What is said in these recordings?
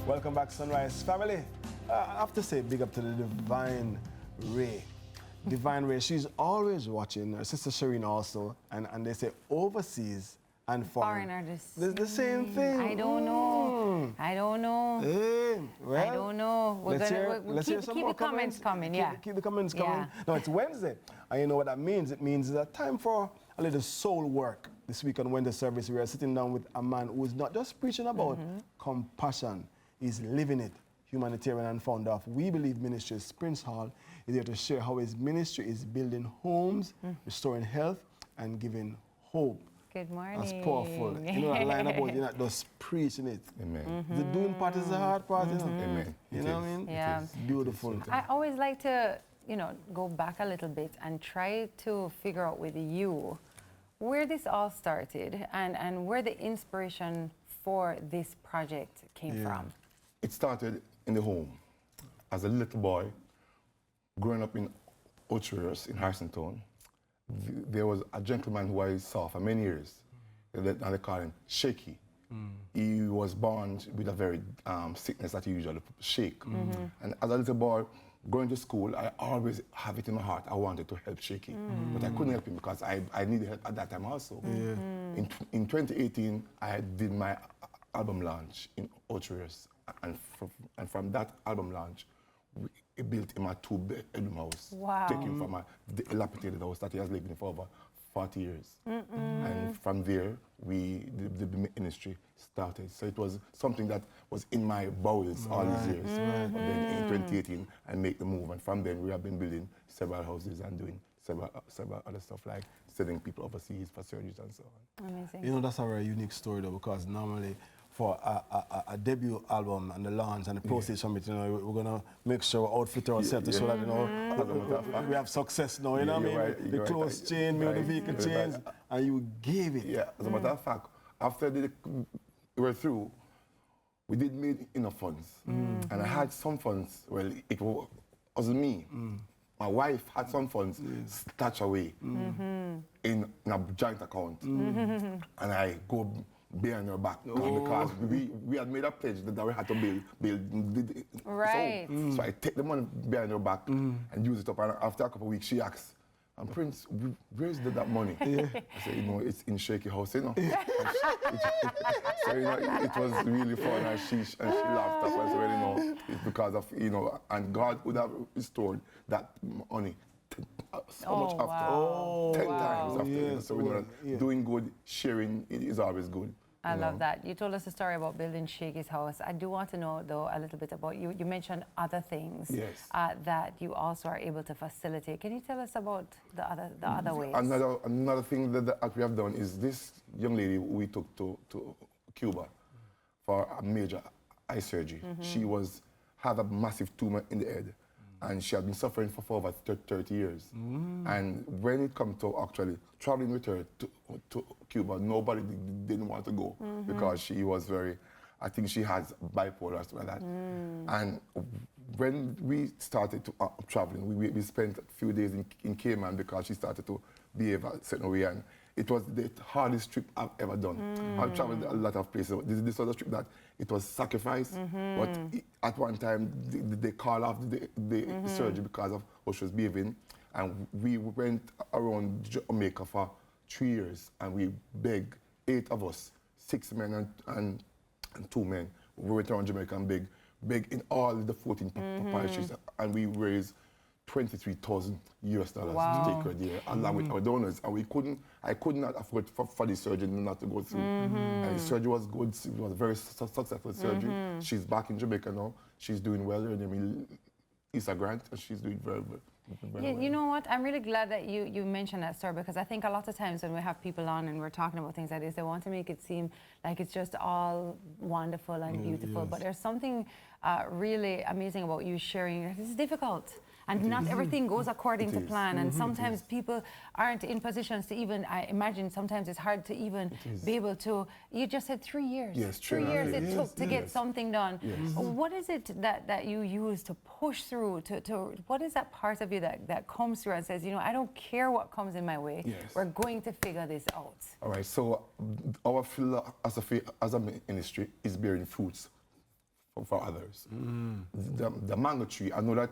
Welcome back, Sunrise family. I have to say big up to the Divine Ray. Divine Ray, she's always watching. Her sister Shireen also. And they say overseas and foreign. Artists. The same thing. I don't know. I don't know. Hey, well, I don't know. Let's hear some keep more the comments coming, yeah. Keep the comments coming. Yeah. No, it's Wednesday. And you know what that means? It means it's a time for a little soul work. This week on Wednesday service, we are sitting down with a man who is not just preaching about compassion, he's living it. Humanitarian and founder of We Believe Ministries, Prince Hall, is here to share how his ministry is building homes, restoring health, and giving hope. Good morning. That's powerful. You know that line about you're not just preaching it. Amen. The doing part is the hard part, you know? Amen. You know what I mean? Yeah. It's beautiful. I always like to, go back a little bit and try to figure out with you where this all started and where the inspiration for this project came from. It started in the home. As a little boy, growing up in Ocherius in Harrisontown, there was a gentleman who I saw for many years, and they call him Shaky. He was born with a very sickness that he usually shake. And as a little boy, going to school, I always have it in my heart. I wanted to help Shaky, but I couldn't help him because I needed help at that time also. In 2018, I did my album launch in Ocherius, and from that album launch, we built him a two-bedroom house. Wow. Taking from a dilapidated house that he has lived in for over 40 years. And from there, the ministry started. So it was something that was in my bowels all these years. But then in 2018, I made the move. And from then, we have been building several houses and doing several other stuff like sending people overseas for surgeries and so on. Amazing. You know, that's a very unique story though, because normally for a debut album and the launch and the proceeds from it, we're gonna make sure we outfit ourselves to show that, we have success now, you know what I mean? Right, the clothes change, maybe the vehicle change, and you gave it. Yeah, as a matter of fact, after we were through, we did make enough funds. And I had some funds, well, it wasn't me. My wife had some funds stashed away in a joint account. And I go behind her back because we had made a pledge that we had to build Right. So I take the money behind her back and use it up. And after a couple of weeks, she asks, and Prince, where's that money? I said, it's in Shaky house, So, it was really fun, and she laughed up and said, it's because of, and God would have restored that money so much after. 10 times after. Yes, So, doing good, sharing is always good. I love that. You told us a story about building Shaky's house. I do want to know, though, a little bit about you. You mentioned other things that you also are able to facilitate. Can you tell us about the other ways? Another thing that we have done is this young lady we took to Cuba for a major eye surgery. She had a massive tumor in the head, and she had been suffering for over 30 years. And when it comes to actually traveling with her to Cuba, nobody didn't want to go because she was I think she has bipolar or something like that. And when we started to traveling, we spent a few days in Cayman because she started to behave a certain way. And it was the hardest trip I've ever done. I've traveled a lot of places. This was a trip that it was sacrifice, but at one time they called off the surgery because of how she was behaving. And we went around Jamaica for 3 years, and we begged 8 of us, 6 men and 2 men. We went around Jamaica and begged in all the 14 parishes, and we raised $23,000 to take her there, along with our donors. And I could not afford for the surgery not to go through. And the surgery was good. It was a very successful surgery. She's back in Jamaica now. She's doing well. Her name is Issa Grant, and she's doing very well. You know what? I'm really glad that you mentioned that story, because I think a lot of times when we have people on and we're talking about things like this, they want to make it seem like it's just all wonderful and beautiful. But there's something really amazing about you sharing. It's difficult. And not everything goes according to plan. And sometimes people aren't in positions to even, I imagine sometimes it's hard to even be able to, you just said 3 years. Yes, 3 years it took to get something done. What is it that you use to push through, what is that part of you that comes through and says, I don't care what comes in my way, we're going to figure this out? All right, so our philosophy as a ministry is bearing fruits for others. The mango tree, I know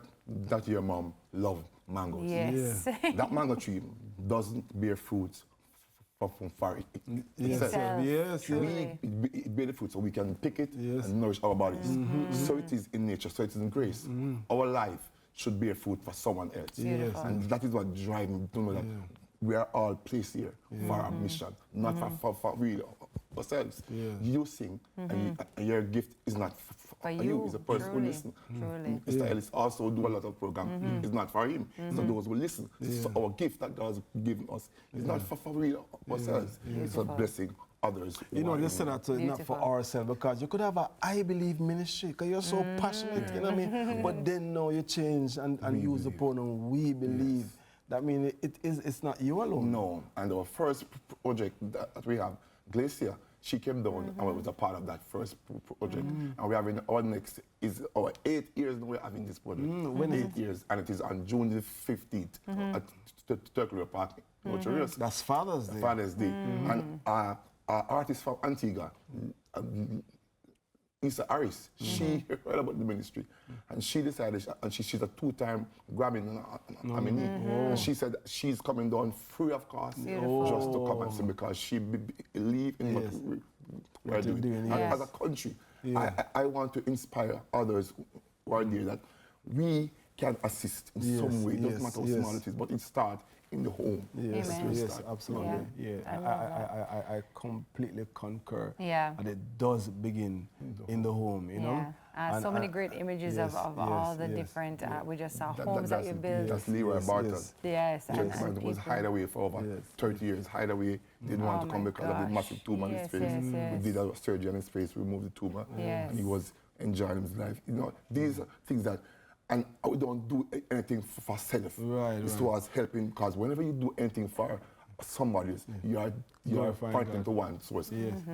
that your mom loved mangoes. Yes. That mango tree doesn't bear fruits from far itself. Yes, Truly. It bear the fruit so we can pick it and nourish our bodies. So it is in nature, so it is in grace. Our life should bear fruit for someone else. Beautiful. And that is what drives me to know that we are all placed here for our mission, not for real ourselves. You sing, and your gift is not for you. It's a person who listens. Mr. Ellis also do a lot of programs. It's not for him. So those who listen. So our gift that God has given us is not for real ourselves. It's a blessing others. You know, just say that to not for ourselves, because you could have a I believe ministry, because you're so passionate, you know what I mean? But then now you change and use the pronoun we believe. That means it's not you alone. No, and our first project that we have, Glacier, she came down and was a part of that first project. And we're having our next, is our 8 years now we're having this project. When 8 years, and it is on June the 15th at Turkey Park. That's Father's Day. Father's Day. And our artist from Antigua, Issa Harris, she heard about the ministry, and she decided, and she's a 2-time Grammy nominee, and she said she's coming down free of cost just to come and sing, because she believes in what we're doing. And as a country, I want to inspire others who are there that we can assist in some way. It doesn't matter how small it is, but it starts in the home. Yes, absolutely. I completely concur. And it does begin in the home, you know. So many great images of all the different, we just saw homes that you built. That's Leroy Barton. Yes. Gentleman was hideaway for over 30 years. Hideaway didn't want to come because of the massive tumor in his face. We did a surgery on his face, removed the tumor, and he was enjoying his life. You know, these are things that, and we don't do anything for self. It's towards helping, because whenever you do anything for somebody, you are pointing to one source,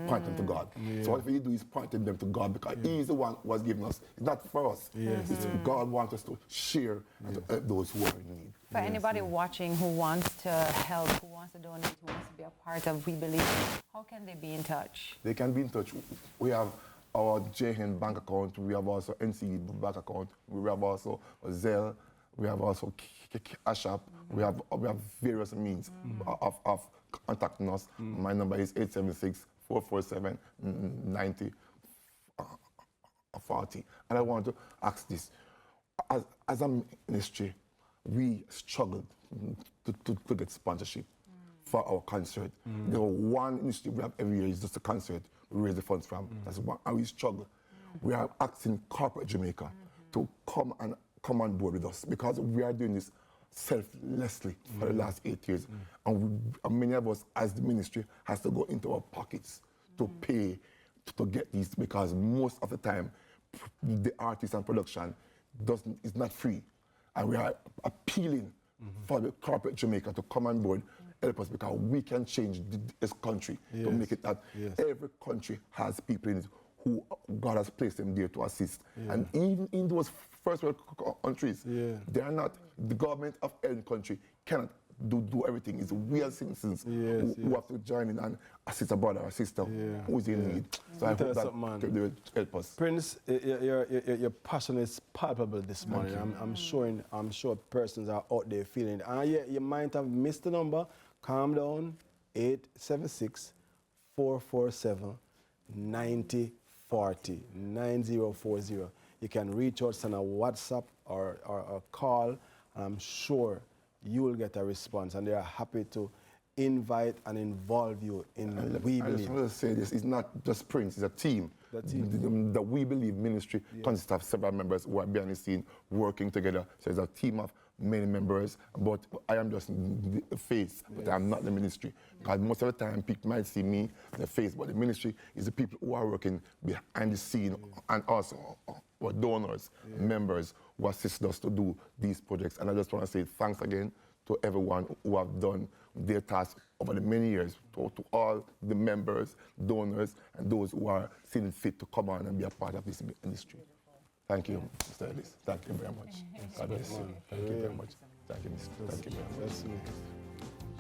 pointing to God. So whatever you do is pointing them to God, because He's the one who has given us. It's not for us. It's God wants us to share to help those who are in need. For anybody watching who wants to help, who wants to donate, who wants to be a part of We Believe, how can they be in touch? They can be in touch. We have our JN bank account, we have also NCE bank account, we have also Zelle, we have also Cash App, we have various means of contacting us. My number is 876-447-9040. And I want to ask this. As a ministry, we struggled to get sponsorship for our concert. The one initiative we have every year is just a concert we raise the funds from. That's one, and we struggle. We are asking corporate Jamaica to come on board with us, because we are doing this selflessly for the last 8 years. And many of us as the ministry has to go into our pockets to pay to get these, because most of the time the artist and production is not free. And we are appealing for the corporate Jamaica to come on board, help us, because we can change this country to make it that every country has people in it who God has placed them there to assist. And even in those first world countries, they are not, the government of any country cannot do everything. It's we as citizens who have to join in and assist a brother or sister who is in need. So I hope that they will help us. Prince, your passion is palpable this morning. I'm sure persons are out there feeling it. And you might have missed the number. Calm down. 876-447-9040. 9040. You can reach us on a WhatsApp or a call. I'm sure you will get a response, and they are happy to invite and involve you in We Believe. I just want to say this, it's not just Prince, it's a team. The We Believe ministry consists of several members who are behind the scene working together. So it's a team of many members, but I am just the face, but I'm not the ministry. Because most of the time people might see me, the face, but the ministry is the people who are working behind the scene, and also our donors, members who assist us to do these projects. And I just want to say thanks again to everyone who have done their task over the many years, to all the members, donors, and those who are seeing fit to come on and be a part of this industry. Thank you, Mr. Ellis. Thank you very much. God bless you. Thank you very much. Thank you, Mr. Thank you very much.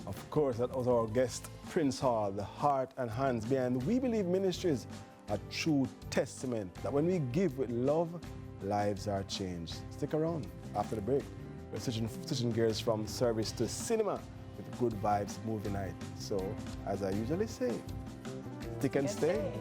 Of course, that was our guest, Prince Hall, the heart and hands behind We Believe Ministries. a true testament that when we give with love, lives are changed. Stick around after the break. We're switching gears from service to cinema with Good Vibes Movie Night. So, as I usually say, stick and stay.